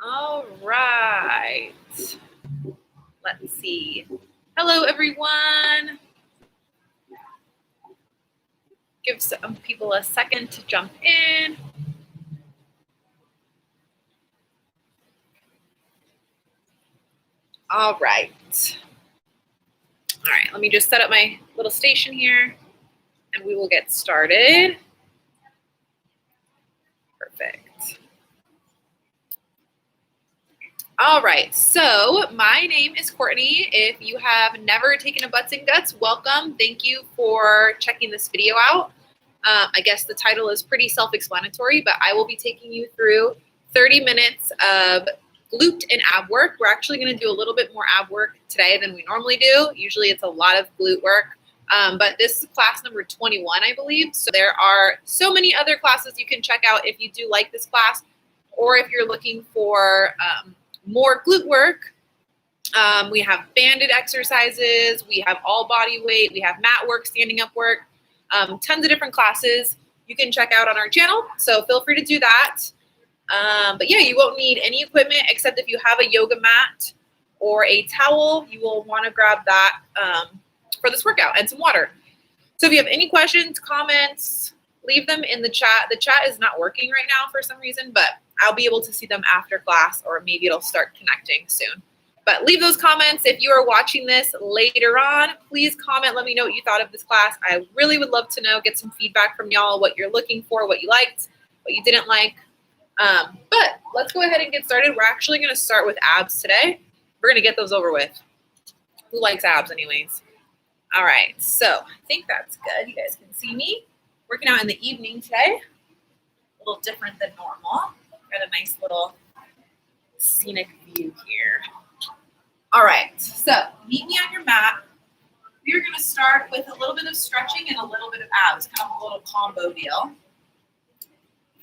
All right. Let's see. Hello, everyone. Give some people a second to jump in. All right. All right, let me just set up my little station here and we will get started. Perfect. All right, so my name is Courtney. If you have never taken a Butts and Guts, welcome. Thank you for checking this video out. I guess the title is pretty self-explanatory, but I will be taking you through 30 minutes of glute and ab work. We're actually going to do a little bit more ab work today than we normally do. Usually it's a lot of glute work, but this is class number 21, I believe. So there are so many other classes you can check out if you do like this class, or if you're looking for more glute work. We have banded exercises, we have all body weight, we have mat work, standing up work, tons of different classes you can check out on our channel. So feel free to do that. But yeah, you won't need any equipment except if you have a yoga mat or a towel, you will want to grab that for this workout, and some water. So if you have any questions, comments, leave them in the chat. The chat is not working right now for some reason, but I'll be able to see them after class, or maybe it'll start connecting soon. But leave those comments. If you are watching this later on, please comment. Let me know what you thought of this class. I really would love to know, get some feedback from y'all, what you're looking for, what you liked, what you didn't like. But let's go ahead and get started. We're actually going to start with abs today. We're going to get those over with. Who likes abs anyways? All right, so I think that's good. You guys can see me working out in the evening today. A little different than normal. Got a nice little scenic view here. All right, so meet me on your mat. We are going to start with a little bit of stretching and a little bit of abs, kind of a little combo deal.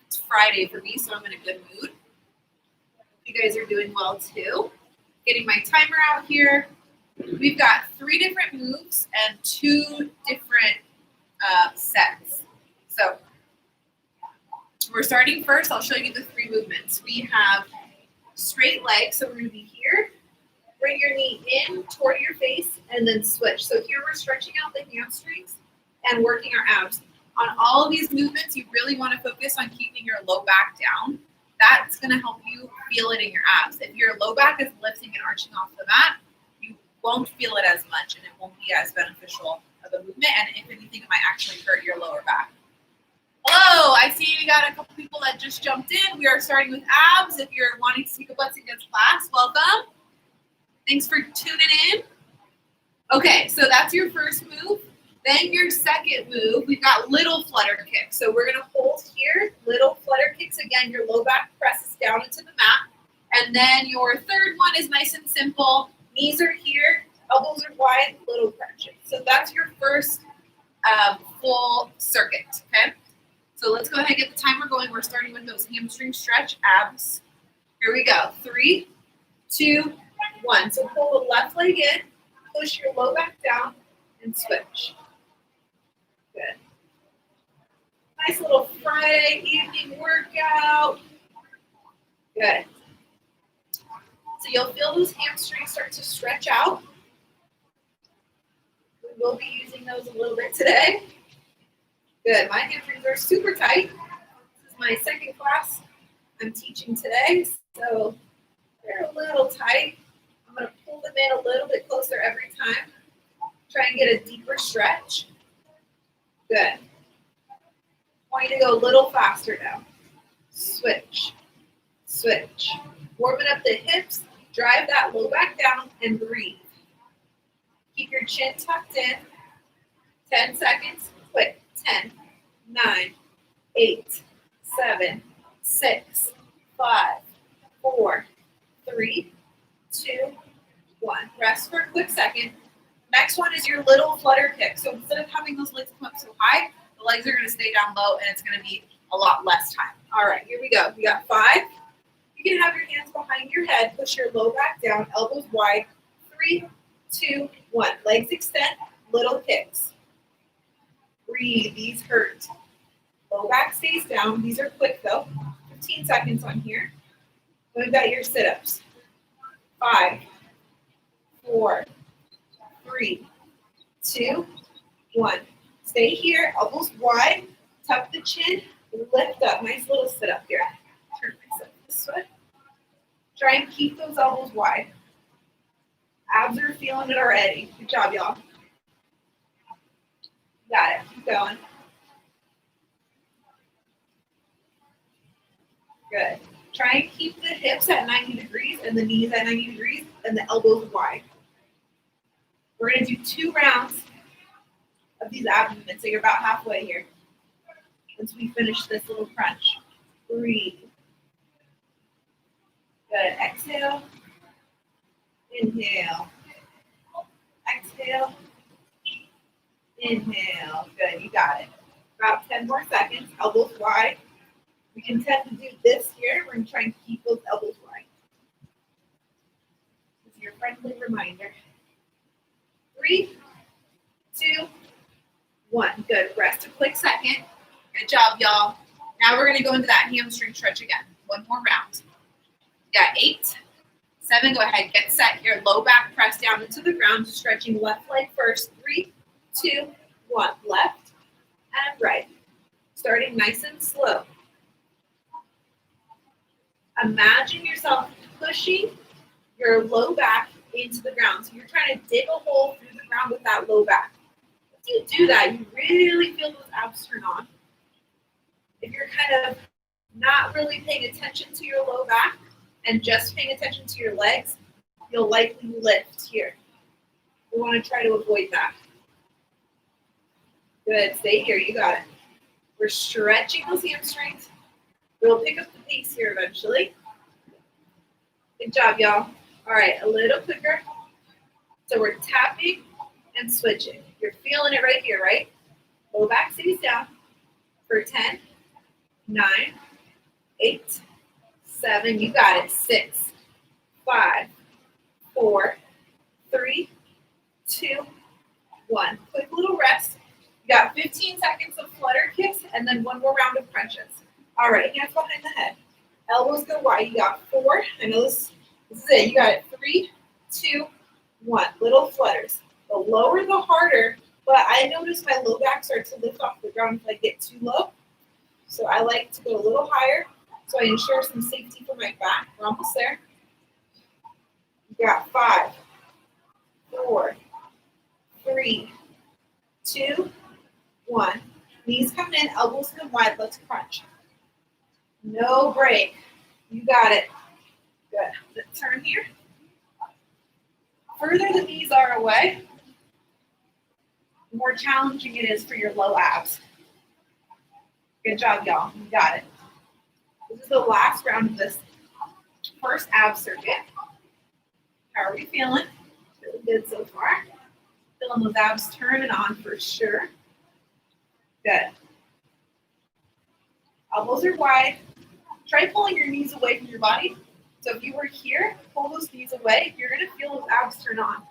It's Friday for me, so I'm in a good mood. You guys are doing well too. Getting my timer out here. We've got 3 different moves and 2 different sets. So we're starting first. I'll show you the 3 movements. We have straight legs, so we're going to be here. Bring your knee in toward your face and then switch. So here we're stretching out the hamstrings and working our abs. On all of these movements, you really want to focus on keeping your low back down. That's going to help you feel it in your abs. If your low back is lifting and arching off the mat, you won't feel it as much and it won't be as beneficial of a movement. And if anything, it might actually hurt your lower back. Hello, I see we got a couple people that just jumped in. We are starting with abs. If you're wanting to take a Butts and Guts class, welcome. Thanks for tuning in. Okay, so that's your first move. Then your second move, we've got little flutter kicks. So we're gonna hold here, little flutter kicks. Again, your low back presses down into the mat. And then your third one is nice and simple. Knees are here, elbows are wide, little crunches. So that's your first full circuit, okay? So let's go ahead and get the timer going. We're starting with those hamstring stretch abs. Here we go. 3, 2, 1. So pull the left leg in, push your low back down, and switch. Good. Nice little Friday evening workout. Good. So you'll feel those hamstrings start to stretch out. We will be using those a little bit today. Good. My hamstrings are super tight. This is my second class I'm teaching today, so they're a little tight. I'm going to pull them in a little bit closer every time. Try and get a deeper stretch. Good. I want you to go a little faster now. Switch. Switch. Warming up the hips. Drive that low back down and breathe. Keep your chin tucked in. 10 seconds. Quick. 10, 9, 8, 7, 6, 5, 4, 3, 2, 1. Rest for a quick second. Next one is your little flutter kick. So instead of having those legs come up so high, the legs are going to stay down low and it's going to be a lot less time. All right, here we go. We got 5. You can have your hands behind your head. Push your low back down, elbows wide. 3, 2, 1. Legs extend, little kicks. Breathe, these hurt. Low back stays down. These are quick though. 15 seconds on here. We've got your sit-ups. 5, 4, 3, 2, 1. Stay here, elbows wide, tuck the chin, lift up. Nice little sit-up here. Turn myself this way. Try and keep those elbows wide. Abs are feeling it already. Good job, y'all. Got it. Keep going. Good. Try and keep the hips at 90 degrees and the knees at 90 degrees and the elbows wide. We're going to do 2 rounds of these ab movements, so you're about halfway here. Once we finish this little crunch. Breathe. Good. Exhale. Inhale. Exhale. Inhale. Good. You got it. About 10 more seconds. Elbows wide. We can tend to do this here. We're going to try and keep those elbows wide. This is your friendly reminder. 3, 2, 1. Good. Rest a quick second. Good job, y'all. Now we're going to go into that hamstring stretch again. 1 more round. You got 8, 7. Go ahead. Get set here. Low back press down into the ground. Stretching left leg first. 3, 2, 1. Left and right. Starting nice and slow. Imagine yourself pushing your low back into the ground. So you're trying to dig a hole through the ground with that low back. Once you do that, you really feel those abs turn on. If you're kind of not really paying attention to your low back and just paying attention to your legs, you'll likely lift here. We want to try to avoid that. Good. Stay here. You got it. We're stretching those hamstrings. We'll pick up the pace here eventually. Good job, y'all. All right, a little quicker. So we're tapping and switching. You're feeling it right here, right? Low back stays down for 10, 9, 8, 7. You got it. 6, 5, 4, 3, 2, 1. Quick little rest. You got 15 seconds of flutter kicks and then 1 more round of crunches. All right, hands behind the head. Elbows go wide. You got 4. I know this is it. You got it. 3, 2, 1. Little flutters. The lower, the harder. But I notice my low back starts to lift off the ground if I get too low. So I like to go a little higher so I ensure some safety for my back. We're almost there. You got 5, 4, 3, 2, 1. Knees come in, elbows come wide. Let's crunch. No break. You got it. Good. Let's turn here. Further the knees are away, the more challenging it is for your low abs. Good job, y'all. You got it. This is the last round of this first ab circuit. How are we feeling? Really good so far. Feeling those abs turning on for sure. Good. Elbows are wide. Try pulling your knees away from your body. So if you were here, pull those knees away. You're going to feel those abs turn on.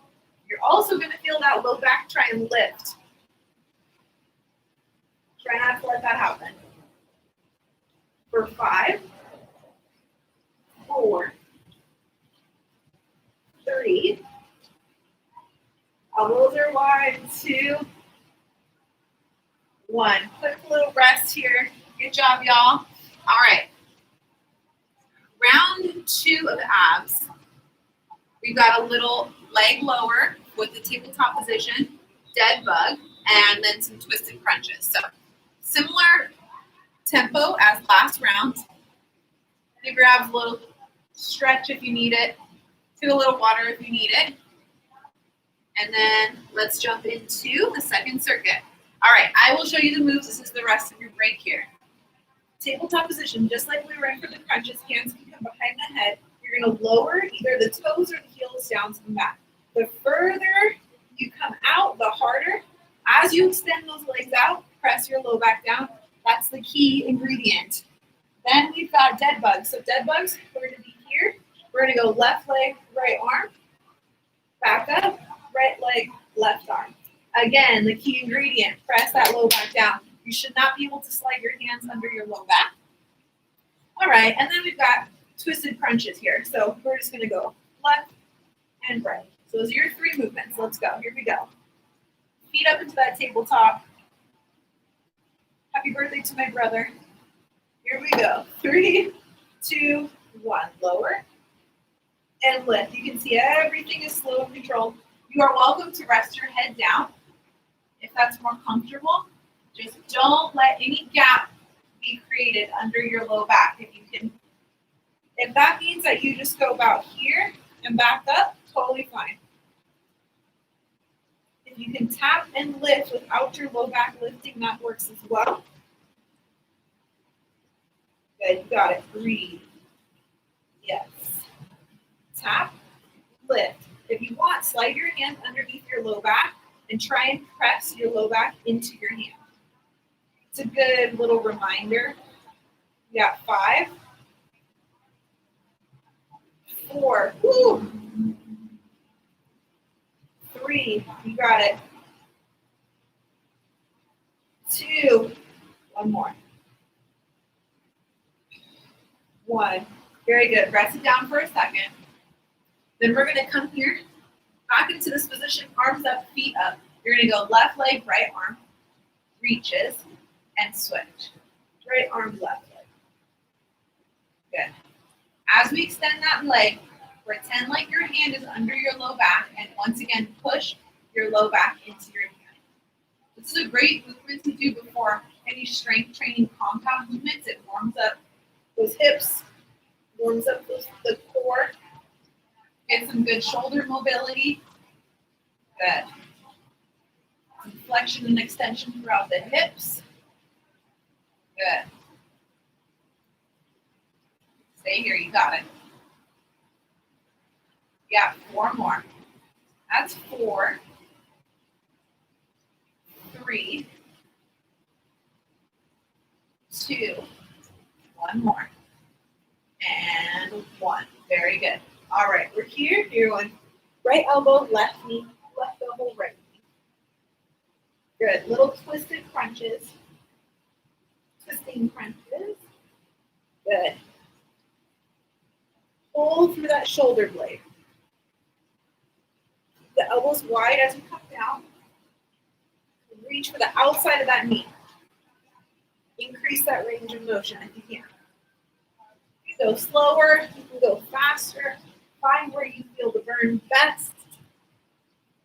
You're also going to feel that low back try and lift. Try not to let that happen. For 5, 4, 3, elbows are wide, 2, 1. Quick little rest here. Good job, y'all. All right. Round 2 of abs. We've got a little leg lower with the tabletop position, dead bug, and then some twisted crunches. So similar tempo as last round. Give your abs a little stretch if you need it. Take a little water if you need it. And then let's jump into the second circuit. All right, I will show you the moves. This is the rest of your break here. Tabletop position, just like we were in for the crunches, hands can come behind the head. You're going to lower either the toes or the heels down to the mat. The further you come out, the harder. As you extend those legs out, press your low back down. That's the key ingredient. Then we've got dead bugs. So dead bugs, we're going to be here. We're going to go left leg, right arm, back up, right leg, left arm. Again, the key ingredient, press that low back down. You should not be able to slide your hands under your low back. All right, and then we've got twisted crunches here. So we're just gonna go left and right. So those are your 3 movements. Let's go. Here we go. Feet up into that tabletop. Happy birthday to my brother. Here we go. 3, 2, 1. Lower and lift. You can see everything is slow and controlled. You are welcome to rest your head down if that's more comfortable. Just don't let any gap be created under your low back. If that means that you just go about here and back up, totally fine. If you can tap and lift without your low back lifting, that works as well. Good, you got it. Breathe. Yes. Tap, lift. If you want, slide your hand underneath your low back and try and press your low back into your hand. It's a good little reminder. You got 5, 4, woo, 3, you got it. 2, one more. 1, very good. Rest it down for a second. Then we're gonna come here, back into this position, arms up, feet up. You're gonna go left leg, right arm, reaches, and switch. Right arm, left leg. Good. As we extend that leg, pretend like your hand is under your low back, and once again, push your low back into your hand. This is a great movement to do before any strength training compound movements. It warms up those hips, warms up the core, get some good shoulder mobility. Good. Some flexion and extension throughout the hips. Good. Stay here, you got it. Yeah, 4 more. That's 4, 3, 2, 1 more, and 1. Very good. All right, we're here. You're going right elbow, left knee, left elbow, right knee. Good. Little twisted crunches. Twisting crunches. Good. Pull through that shoulder blade. Keep the elbows wide as you come down. Reach for the outside of that knee. Increase that range of motion if you can. You can go slower, you can go faster. Find where you feel the burn best.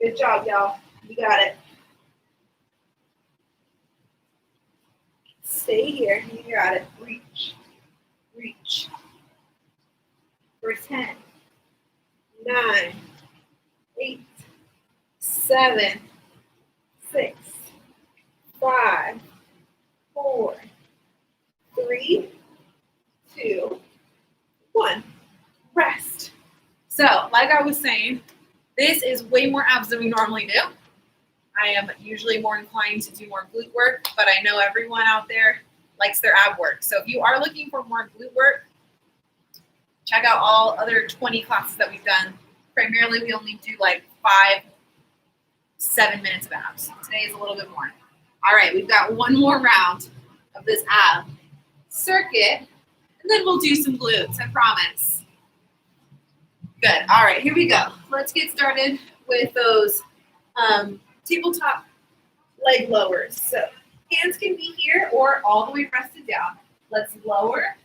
Good job, y'all. You got it. Stay here. You got it. Reach. Reach. For 10, 9, 8, 7, 6, 5, 4, 3, 2, 1. Rest. So, like I was saying, this is way more abs than we normally do. I am usually more inclined to do more glute work, but I know everyone out there likes their ab work. So if you are looking for more glute work, check out all other 20 classes that we've done. Primarily, we only do like 5, 7 minutes of abs. Today is a little bit more. All right, we've got one more round of this ab circuit, and then we'll do some glutes, I promise. Good. All right, here we go. Let's get started with those tabletop leg lowers. So hands can be here or all the way rested down. Let's lower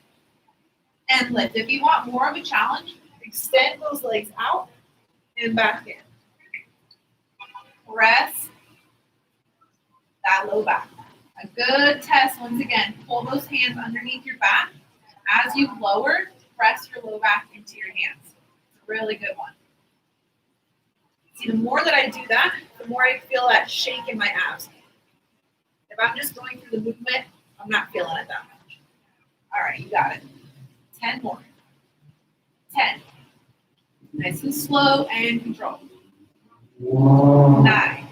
and lift. If you want more of a challenge, extend those legs out and back in. Press that low back. A good test, once again, pull those hands underneath your back. As you lower, press your low back into your hands. It's a really good one. See, the more that I do that, the more I feel that shake in my abs. If I'm just going through the movement, I'm not feeling it that much. All right, you got it. 10 more. 10. Nice and slow and controlled. 9.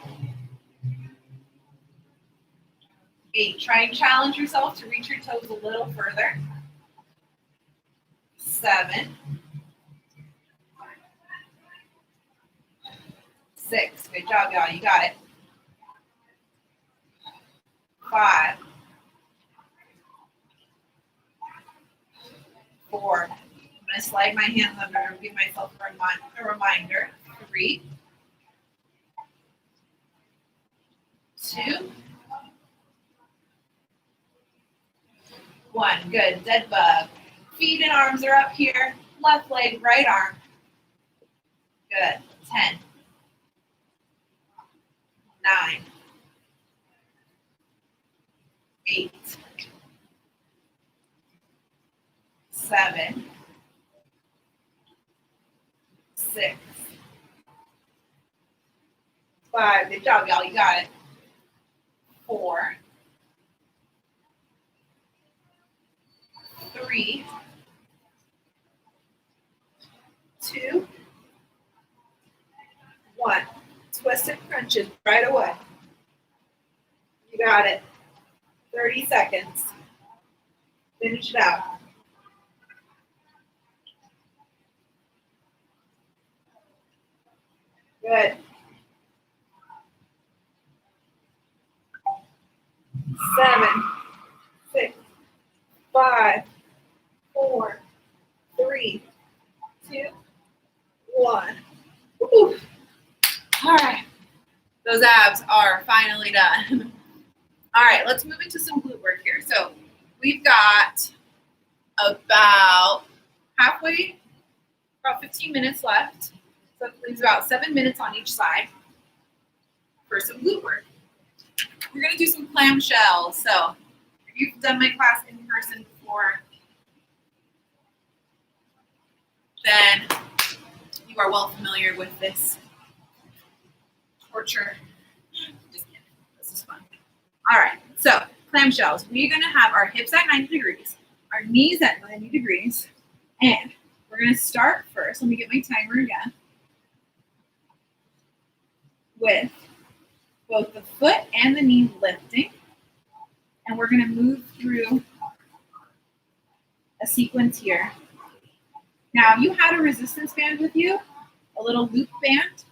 8. Try and challenge yourself to reach your toes a little further. 7. 6. Good job, y'all. You got it. 5. 4. I'm going to slide my hands under and give myself a reminder. 3, 2, 1. Good. Dead bug. Feet and arms are up here. Left leg, right arm. Good. 10, 9, 8, 7, 6, 5. Good job, y'all. You got it. 4, 3, 2, 1. Twisted crunches right away. You got it. 30 seconds. Finish it out. Good. 7, 6, 5, 4, 3, 2, 1. Woo. All right. Those abs are finally done. All right, let's move into some glute work here. So we've got about 15 minutes left. So it leaves about 7 minutes on each side for some glute work. We're going to do some clamshells. So if you've done my class in person before, then you are well familiar with this torture. Just kidding. This is fun. All right. So clamshells. We're going to have our hips at 90 degrees, our knees at 90 degrees, and we're going to start first. Let me get my timer again. With both the foot and the knee lifting. And we're going to move through a sequence here. Now, if you had a resistance band with you, a little loop band,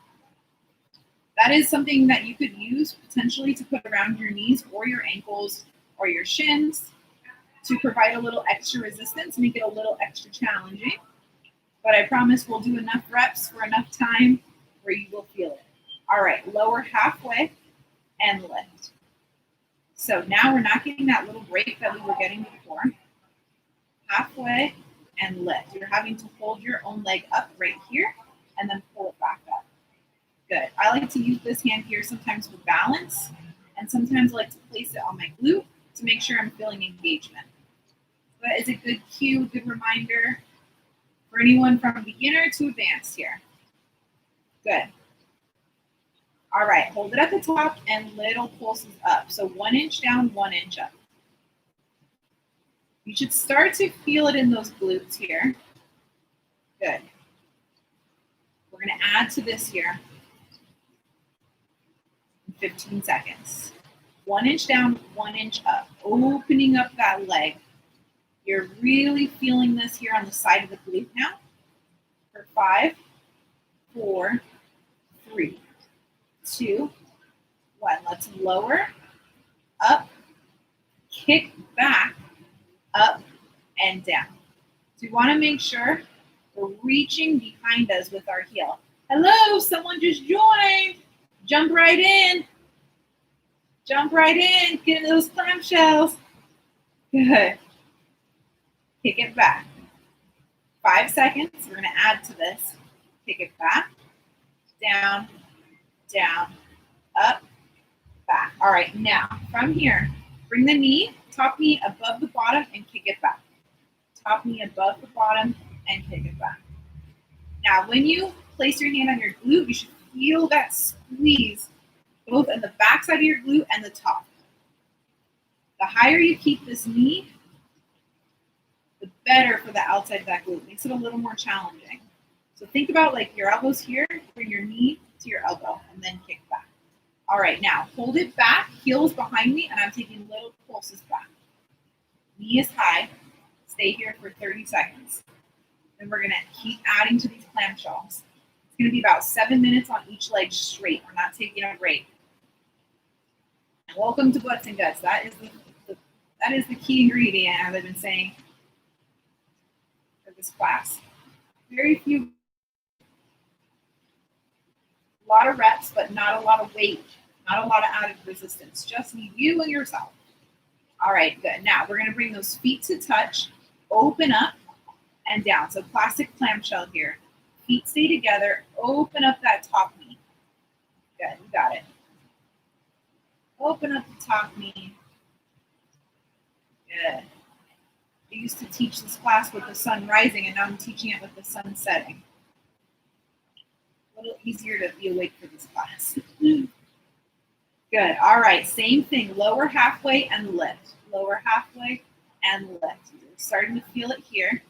that is something that you could use potentially to put around your knees or your ankles or your shins to provide a little extra resistance, make it a little extra challenging. But I promise we'll do enough reps for enough time where you will feel it. All right, lower halfway and lift. So now we're not getting that little break that we were getting before. Halfway and lift. You're having to hold your own leg up right here and then pull it back up. Good. I like to use this hand here sometimes for balance, and sometimes I like to place it on my glute to make sure I'm feeling engagement. But it's a good cue, good reminder for anyone from beginner to advanced here. Good. All right, hold it at the top and little pulses up. So 1 inch down, 1 inch up. You should start to feel it in those glutes here. Good. We're going to add to this here in 15 seconds. 1 inch down, 1 inch up. Opening up that leg. You're really feeling this here on the side of the glute now. For 5, 4, 3, 2, 1. Let's lower, up, kick back, up, and down. So we want to make sure we're reaching behind us with our heel. Hello, someone just joined. Jump right in. Jump right in. Get into those clamshells. Good. Kick it back. 5 seconds. We're going to add to this. Kick it back, down, down, up, back. All right, now from here, bring the knee, top knee above the bottom and kick it back. Top knee above the bottom and kick it back. Now, when you place your hand on your glute, you should feel that squeeze both in the back side of your glute and the top. The higher you keep this knee, the better for the outside of that glute. Makes it a little more challenging. So think about like your elbows here, bring your knee to your elbow, and then kick back. All right, now hold it back, heels behind me, and I'm taking little pulses back. Knee is high. Stay here for 30 seconds. Then we're gonna keep adding to these clamshells. It's gonna be about 7 minutes on each leg straight. We're not taking a break. And welcome to Butts and Guts. That is the key ingredient, as I've been saying for this class. Very few. A lot of reps, but not a lot of weight. Not a lot of added resistance. Just need you and yourself. All right, good. Now we're going to bring those feet to touch, open up and down. So classic clamshell here. Feet stay together, open up that top knee. Good, you got it. Open up the top knee. Good. I used to teach this class with the sun rising, and now I'm teaching it with the sun setting. A little easier to be awake for this class. Good. All right. Same thing. Lower halfway and lift. Lower halfway and lift. You're starting to feel it here.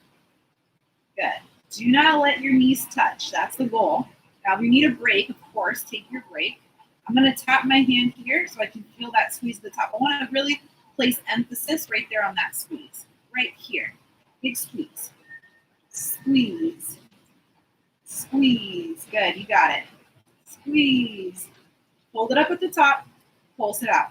Good. Do not let your knees touch. That's the goal. Now, if you need a break, of course, take your break. I'm going to tap my hand here so I can feel that squeeze at the top. I want to really place emphasis right there on that squeeze. Right here. Big squeeze. Squeeze. Squeeze. Good. You got it. Squeeze. Hold it up at the top. Pulse it out.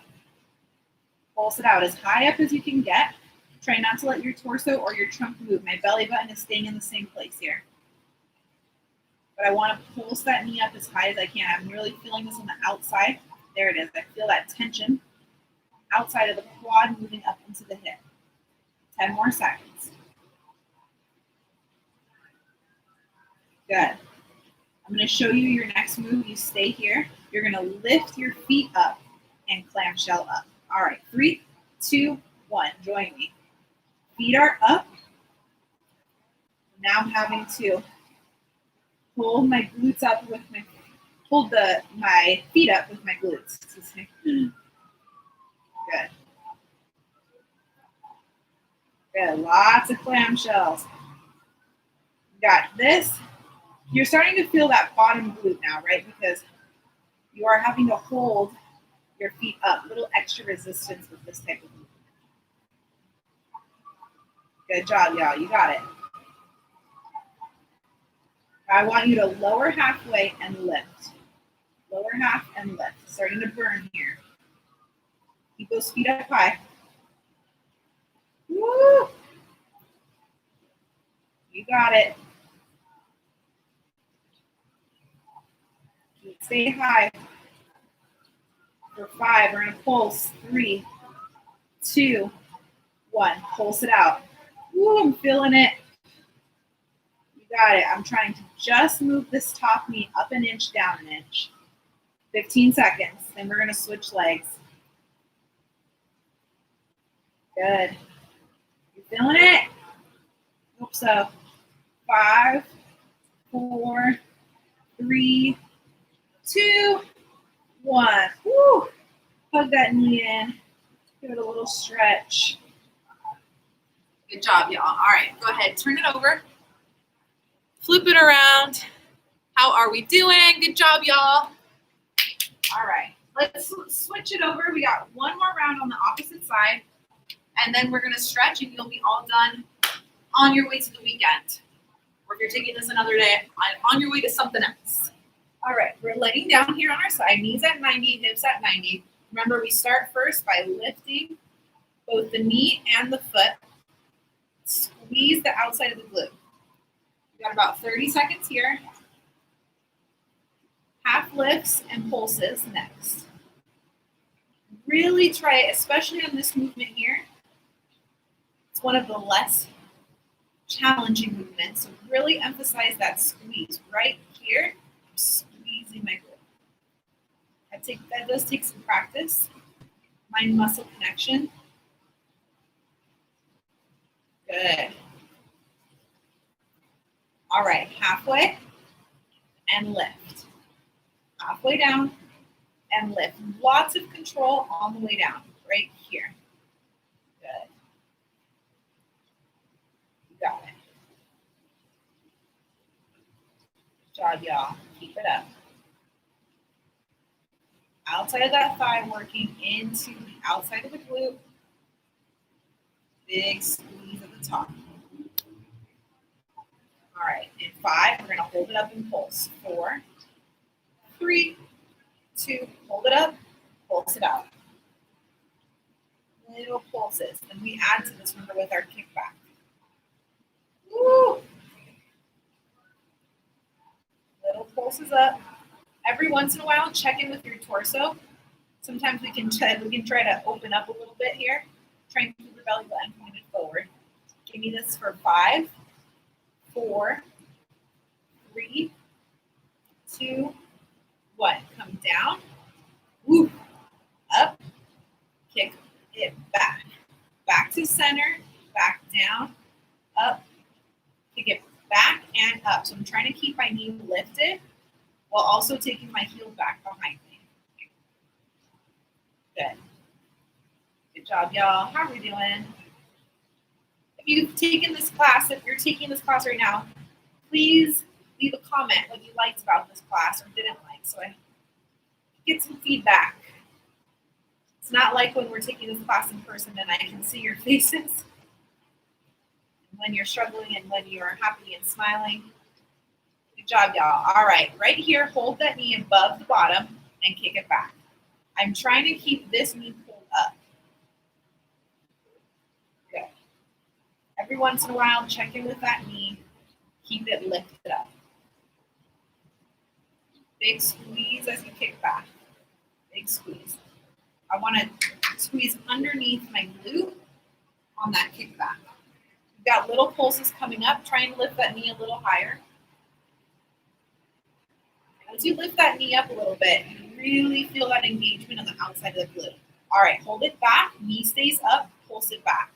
Pulse it out as high up as you can get. Try not to let your torso or your trunk move. My belly button is staying in the same place here. But I want to pulse that knee up as high as I can. I'm really feeling this on the outside. There it is. I feel that tension outside of the quad moving up into the hip. 10 more seconds. Good. I'm going to show you your next move. You stay here. You're going to lift your feet up and clamshell up. All right, 3, 2, 1. Join me. Feet are up. Now I'm having to hold my glutes up with my, my feet up with my glutes. Excuse me. Good. Good. Lots of clamshells. Got this. You're starting to feel that bottom glute now, right? Because you are having to hold your feet up. A little extra resistance with this type of movement. Good job, y'all. You got it. I want you to lower halfway and lift. Lower half and lift. Starting to burn here. Keep those feet up high. Woo! You got it. Stay high. For 5, we're going to pulse. 3, 2, 1. Pulse it out. Woo, I'm feeling it. You got it. I'm trying to just move this top knee up an inch, down an inch. 15 seconds. Then we're going to switch legs. Good. You feeling it? Hope so. 5, 4, 3, 2, 1. Woo! Hug that knee in. Give it a little stretch. Good job, y'all. All right, go ahead. Turn it over. Flip it around. How are we doing? Good job, y'all. All right, let's switch it over. We got one more round on the opposite side, and then we're going to stretch, and you'll be all done on your way to the weekend. Or if you're taking this another day, on your way to something else. All right, we're laying down here on our side, knees at 90, hips at 90. Remember, we start first by lifting both the knee and the foot. Squeeze the outside of the glute. We got about 30 seconds here. Half lifts and pulses next. Really try it, especially on this movement here. It's one of the less challenging movements, so really emphasize that squeeze right here. I'm squeezing my glute. That does take some practice. Mind-muscle connection. Good. All right, halfway and lift. Halfway down and lift. Lots of control on the way down, right here. Good. You got it. Good job, y'all. Keep it up. Outside of that thigh working into the outside of the glute. Big squeeze at the top. All right, in 5, we're going to hold it up and pulse. 4, 3, 2, hold it up, pulse it out. Little pulses. And we add to this, remember, with our kickback. Woo! pulses up. Every once in a while, check in with your torso. Sometimes we can try to open up a little bit here. Try and keep your belly button pointed forward. Give me this for 5, 4, 3, 2, 1. Come down. Woo. Up. Kick it back. Back to center. Back down. Up. Kick it back and up. So I'm trying to keep my knee lifted while also taking my heel back behind me. Good. Good job, y'all. How are we doing? If you've taken this class, if you're taking this class right now, please leave a comment what you liked about this class or didn't like so I get some feedback. It's not like when we're taking this class in person and I can see your faces. When you're struggling and when you're happy and smiling. Good job, y'all. All right, right here, hold that knee above the bottom and kick it back. I'm trying to keep this knee pulled up. Good. Every once in a while, check in with that knee. Keep it lifted up. Big squeeze as you kick back. Big squeeze. I want to squeeze underneath my glute on that kick back. You've got little pulses coming up. Try and lift that knee a little higher. As you lift that knee up a little bit, you really feel that engagement on the outside of the glute. All right, hold it back. Knee stays up. Pulse it back.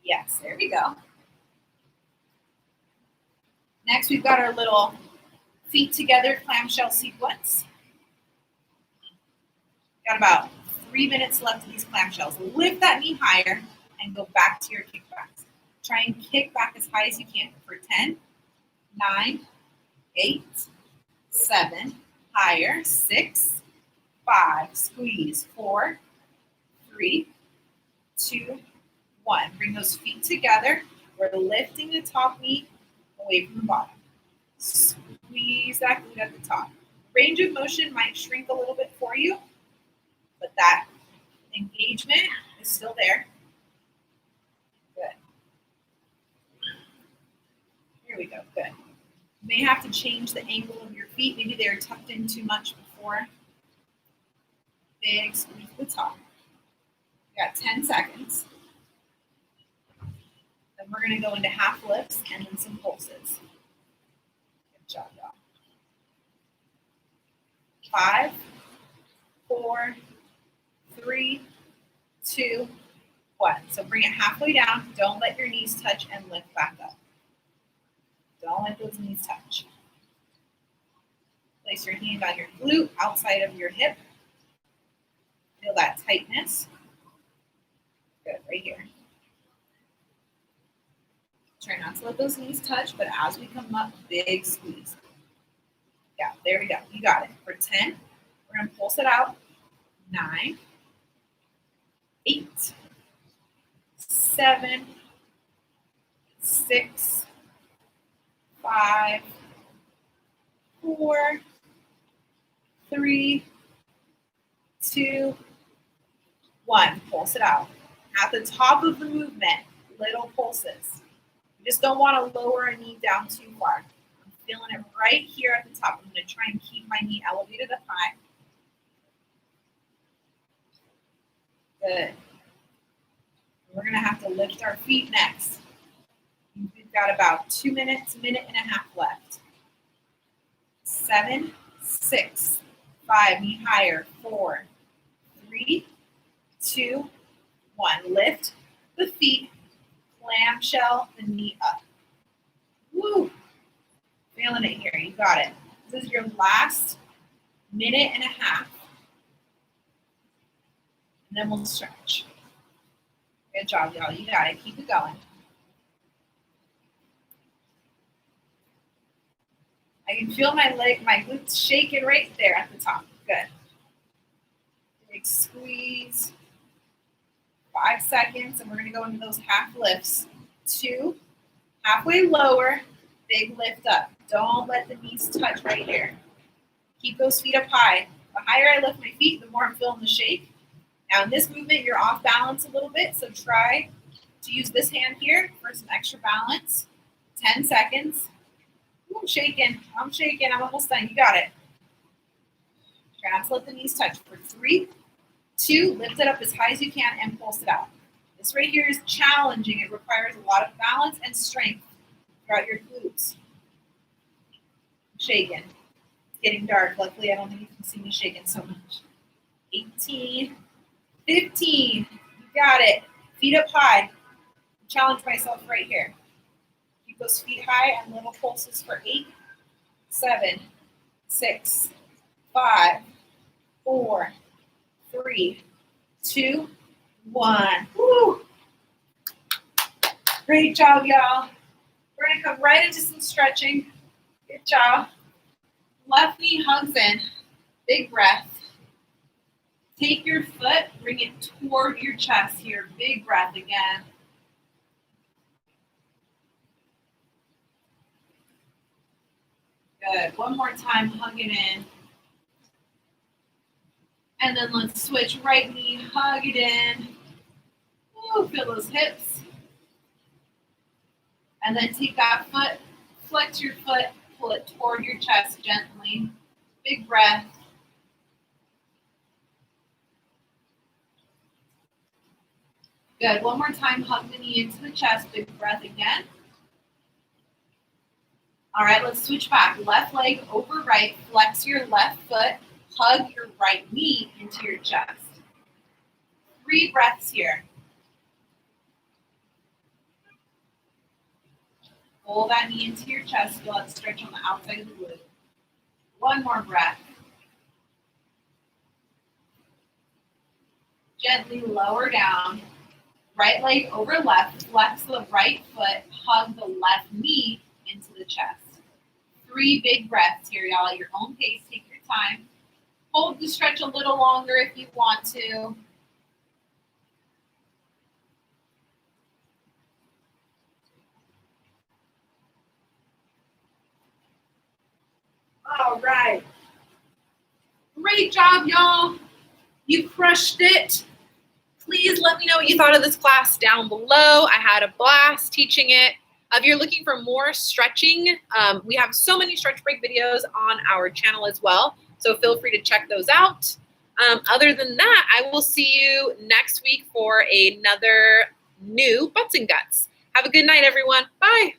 Yes, there we go. Next, we've got our little feet together clamshell sequence. Got about 3 minutes left of these clamshells. Lift that knee higher and go back to your kickbacks. Try and kick back as high as you can for 10, 9, 8, 7, higher, 6, 5, squeeze, 4, 3, 2, 1. Bring those feet together. We're lifting the top knee away from the bottom. Squeeze that glute at the top. Range of motion might shrink a little bit for you, but that engagement is still there. Good. Here we go. Good. You may have to change the angle of your feet. Maybe they were tucked in too much before. Big squeeze at the top. We got 10 seconds. Then we're going to go into half lifts and then some pulses. Good job, y'all. 5, 4, 3, 2, 1. So bring it halfway down. Don't let your knees touch and lift back up. Don't let those knees touch. Place your hand on your glute outside of your hip. Feel that tightness. Good, right here. Try not to let those knees touch, but as we come up, big squeeze. Yeah, there we go. You got it. For 10, we're going to pulse it out. 9, 8, 7, 6, 5, 4, 3, 2, 1. Pulse it out. At the top of the movement, little pulses. You just don't want to lower a knee down too far. I'm feeling it right here at the top. I'm going to try and keep my knee elevated up high. Good. We're going to have to lift our feet next. We've got about 2 minutes, minute and a half left. 7, 6, 5, knee higher. 4, 3, 2, 1. Lift the feet, clamshell the knee up. Woo! Feeling it here. You got it. This is your last minute and a half. And then we'll stretch. Good job, y'all. You got it. Keep it going. I can feel my leg, my glutes shaking right there at the top. Good. Big squeeze. 5 seconds, and we're going to go into those half lifts. 2, halfway lower, big lift up. Don't let the knees touch right here. Keep those feet up high. The higher I lift my feet, the more I'm feeling the shake. Now in this movement, you're off balance a little bit, so try to use this hand here for some extra balance. 10 seconds. Ooh, I'm shaking. I'm shaking. I'm almost done. You got it. Try not to let the knees touch for 3, 2, lift it up as high as you can and pulse it out. This right here is challenging. It requires a lot of balance and strength throughout your glutes. I'm shaking. It's getting dark. Luckily, I don't think you can see me shaking so much. 18, 15. You got it. Feet up high. Challenge myself right here. Keep those feet high and little pulses for 8, 7, 6, 5, 4, 3, 2, 1. Woo! Great job, y'all. We're gonna come right into some stretching. Good job. Left knee hugs in. Big breath. Take your foot, bring it toward your chest here. Big breath again. Good. One more time, hug it in. And then let's switch. Right knee, hug it in. Ooh, feel those hips. And then take that foot, flex your foot, pull it toward your chest gently. Big breath. Good. One more time, hug the knee into the chest. Big breath again. All right, let's switch back. Left leg over right. Flex your left foot. Hug your right knee into your chest. 3 breaths here. Pull that knee into your chest. Feel that stretch on the outside of the glute. One more breath. Gently lower down. Right leg over left. Flex the right foot. Hug the left knee into the chest. 3 big breaths here, y'all, at your own pace. Take your time. Hold the stretch a little longer if you want to. All right. Great job, y'all. You crushed it. Please let me know what you thought of this class down below. I had a blast teaching it. If you're looking for more stretching, we have so many stretch break videos on our channel as well. So feel free to check those out. Other than that, I will see you next week for another new Butts and Guts. Have a good night, everyone. Bye.